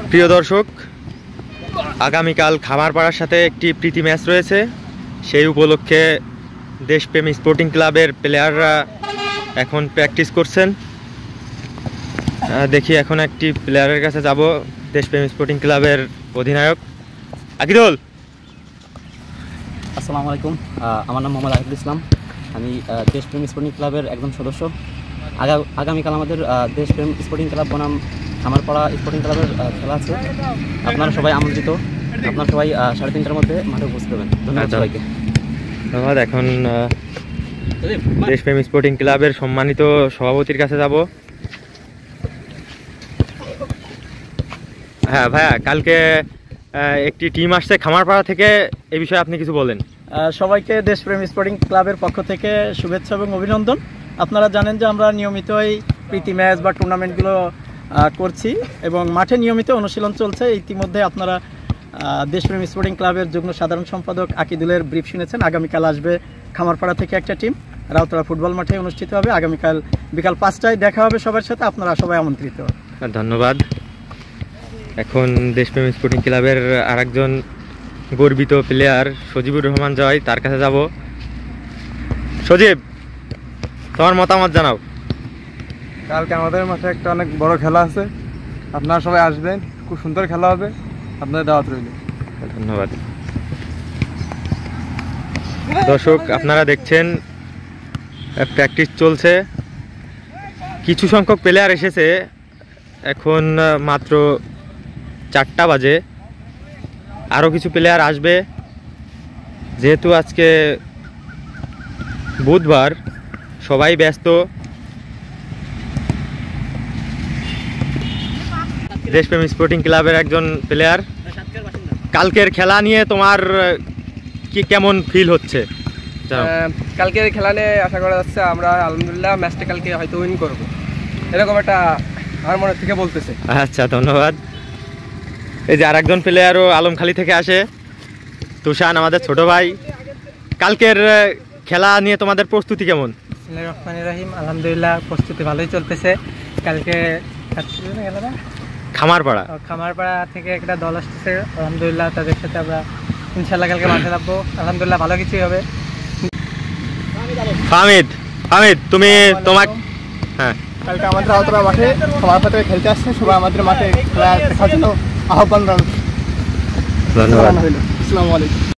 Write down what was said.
প্রিয় দর্শক, আগামীকাল খামারপাড়ার সাথে একটি প্রীতি ম্যাচ রয়েছে। সেই উপলক্ষে দেশপ্রেম স্পোর্টিং ক্লাবের প্লেয়াররা এখন প্র্যাকটিস করছেন। দেখি এখন একটি প্লেয়ারের কাছে যাব। দেশপ্রেম স্পোর্টিং ক্লাবের অধিনায়ক আকিদুল। আসসালামু আলাইকুম, আমার নাম মোহাম্মদ আকিদুল ইসলাম। আমি দেশপ্রেম স্পোর্টিং ক্লাবের একজন সদস্য। আগামীকাল আমাদের দেশপ্রেম স্পোর্টিং ক্লাব বনাম খামারপাড়া স্পোর্টিং ক্লাবের খেলা আছে। আপনারা সবাই আমন্ত্রিত। আপনারা সবাই 3:30টার মধ্যে মাঠে উপস্থিত হবেন। ধন্যবাদ সবাইকে। ধন্যবাদ। এখন দেশপ্রেম স্পোর্টিং ক্লাবের সম্মানিত সভাপতির কাছে যাব। হ্যাঁ ভাইয়া, কালকে একটি টিম আসছে খামারপাড়া থেকে, এই বিষয়ে আপনি কিছু বলেন। সবাইকে দেশপ্রেম স্পোর্টিং ক্লাবের পক্ষ থেকে শুভেচ্ছা এবং অভিনন্দন। আপনারা জানেন যে আমরা নিয়মিতই প্রীতি ম্যাচ বা টুর্নামেন্টগুলো করছি এবং মাঠে নিয়মিত অনুশীলন চলছে। ইতিমধ্যে আপনারা দেশপ্রেম স্পোর্টিং ক্লাবের যুগ্ম সাধারণ সম্পাদক আকিদুলের ব্রিফ শুনেছেন। আগামীকাল আসবে খামারপাড়া থেকে একটা টিম, রাউতরা ফুটবল মাঠে অনুষ্ঠিত হবে। আগামীকাল বিকাল 5টায় দেখা হবে সবার সাথে। আপনারা সবাই আমন্ত্রিত। ধন্যবাদ। এখন দেশপ্রেম স্পোর্টিং ক্লাবের আরেকজন গর্বিত প্লেয়ার সজিবুর রহমান জয়, তার কাছে যাব। সজীব, তোমার মতামত জানাও। কালকে আমাদের মাঠে একটা অনেক বড় খেলা আছে, আপনারা সবাই আসবেন। খুব সুন্দর খেলা হবে, আপনাদের দাওয়াত রইল। ধন্যবাদ। দর্শক, আপনারা দেখছেন প্র্যাকটিস চলছে। কিছু সংখ্যক প্লেয়ার এসেছে, এখন মাত্র 4টা বাজে। আরও কিছু প্লেয়ার আসবে। যেহেতু আজকে বুধবার, সবাই ব্যস্ত। দেশপ্রেম স্পোর্টিং ক্লাবের একজন প্লেয়ার, কালকের খেলা নিয়ে তোমার কি কেমন ফিল হচ্ছে? কালকের খেলা নিয়ে আশা করা যাচ্ছে আমরা আলহামদুলিল্লাহ ম্যাচটা কালকে হয়তো উইন করব, এরকম একটা আমার মনে থেকে বলতেছে। আচ্ছা, ধন্যবাদ। এই যে আরেকজন প্লেয়ারও আলমখালী থেকে আসে, তুষান, আমাদের ছোট ভাই। কালকের খেলা নিয়ে তোমাদের প্রস্তুতি কেমন? বিসমিল্লাহির রহমানির রহিম। আলহামদুলিল্লাহ, প্রস্তুতি ভালোই চলতেছে। কালকে খামারপাড়া থেকে একটা দল আসতেছে। আলহামদুলিল্লাহ, তাদের সাথে আমরা ইনশাল্লাহ কালকে মাঠে থাকবো। আলহামদুলিল্লাহ, ভালো কিছুই হবে। ফাহমিদ, তুমি তোমার হ্যাঁ, কালকে আমাদের রাউতরা মাঠে খামারপাড়া থেকে খেলতে আসছে। সবাই আমাদের মাঠে খেলা দেখার জন্য আহ্বান জানাচ্ছি। ধন্যবাদ। আসসালামু আলাইকুম।